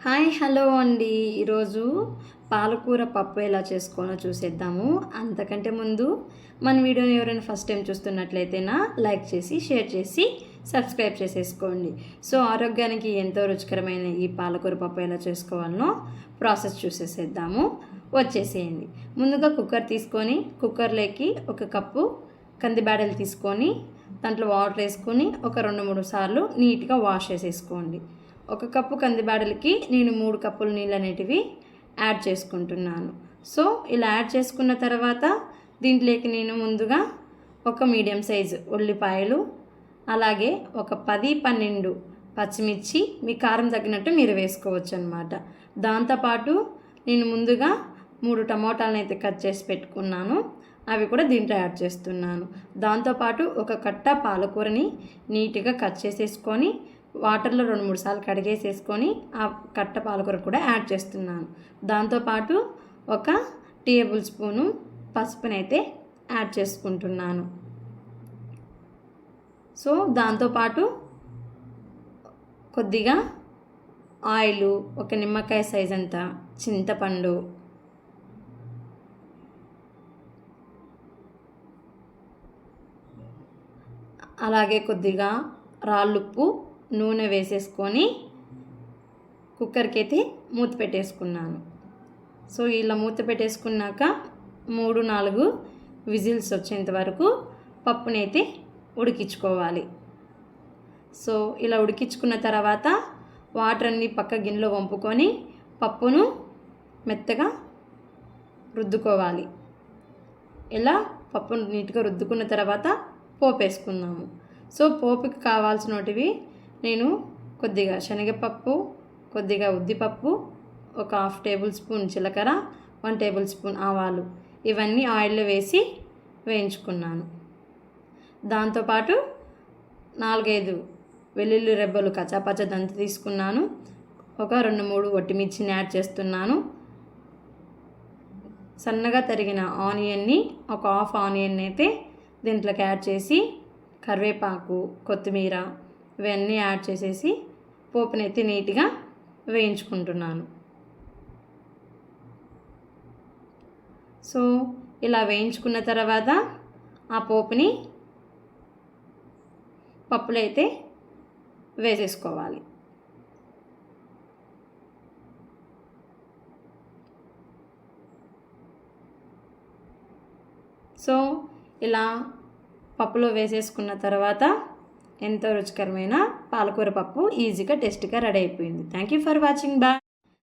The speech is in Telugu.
హాయ్ హలో అండి. ఈరోజు పాలకూర పప్పు ఎలా చేసుకోవాలో చూసేద్దాము. అంతకంటే ముందు మన వీడియోని ఎవరైనా ఫస్ట్ టైం చూస్తున్నట్లయితేనా లైక్ చేసి షేర్ చేసి సబ్స్క్రైబ్ చేసేసుకోండి. సో ఆరోగ్యానికి ఎంతో రుచికరమైన ఈ పాలకూర పప్పు ఎలా చేసుకోవాలనో ప్రాసెస్ చూసేసేద్దాము. వచ్చేసేయండి. ముందుగా కుక్కర్ తీసుకొని కుక్కర్లోకి ఒక కప్పు కందిబ్యాడలు తీసుకొని దాంట్లో వాటర్ వేసుకొని ఒక 2-3 సార్లు నీట్గా వాష్ చేసేసుకోండి. ఒక కప్పు కందిబ్యాడలకి నేను 3 కప్పులు నీళ్ళు అనేటివి యాడ్ చేసుకుంటున్నాను. సో ఇలా యాడ్ చేసుకున్న తర్వాత దీంట్లోకి నేను ముందుగా ఒక మీడియం సైజు ఉల్లిపాయలు, అలాగే ఒక 10-12 పచ్చిమిర్చి మీ కారం తగ్గినట్టు మీరు వేసుకోవచ్చు అన్నమాట. దాంతోపాటు నేను ముందుగా 3 టమోటాలను అయితే కట్ చేసి పెట్టుకున్నాను, అవి కూడా దీంట్లో యాడ్ చేస్తున్నాను. దాంతోపాటు ఒక కట్ట పాలకూరని నీట్గా కట్ చేసేసుకొని వాటర్లో 2-3 సార్లు కడిగేసేసుకొని ఆ కట్ట పాలకూర కూడా యాడ్ చేస్తున్నాను. దాంతోపాటు ఒక టేబుల్ స్పూను పసుపునైతే యాడ్ చేసుకుంటున్నాను. సో దాంతోపాటు కొద్దిగా ఆయిలు, ఒక నిమ్మకాయ సైజ్ అంత చింతపండు, అలాగే కొద్దిగా రాళ్ళుప్పు, నూనె వేసేసుకొని కుక్కర్కి అయితే మూత పెట్టేసుకున్నాను. సో ఇలా మూత పెట్టేసుకున్నాక 3-4 విజిల్స్ వచ్చేంత వరకు పప్పునైతే ఉడికించుకోవాలి. సో ఇలా ఉడికించుకున్న తర్వాత వాటర్ అన్నీ పక్క గిన్నెలో వంపుకొని పప్పును మెత్తగా రుద్దుకోవాలి. ఇలా పప్పును నీట్గా రుద్దుకున్న తర్వాత పోపు వేసుకుందాము. సో పోపుకి కావాల్సినవి నేను కొద్దిగా శనగపప్పు, కొద్దిగా ఉద్దిపప్పు, ఒక 1/2 టేబుల్ స్పూన్ జీలకర్ర, 1 టేబుల్ స్పూన్ ఆవాలు ఇవన్నీ ఆయిల్లో వేసి వేయించుకున్నాను. దాంతోపాటు 4-5 వెల్లుల్లి రెబ్బలు కచ్చాపచ్చ దంచి తీసుకున్నాను. ఒక 2-3 ఒట్టిమిర్చిని యాడ్ చేస్తున్నాను. సన్నగా తరిగిన ఆనియన్ని, ఒక హాఫ్ ఆనియన్ అయితే దీంట్లోకి యాడ్ చేసి కరివేపాకు, కొత్తిమీర ఇవన్నీ యాడ్ చేసేసి పోపునైతే నీట్గా వేయించుకుంటున్నాను. సో ఇలా వేయించుకున్న తర్వాత ఆ పోపుని పప్పులో అయితే వేసేసుకోవాలి. సో ఇలా పప్పులో వేసేసుకున్న తర్వాత ఎంతో రుచికరమైన పాలకూర పప్పు ఈజీగా టేస్ట్గా రెడీ అయిపోయింది. Thank you for watching. Bye.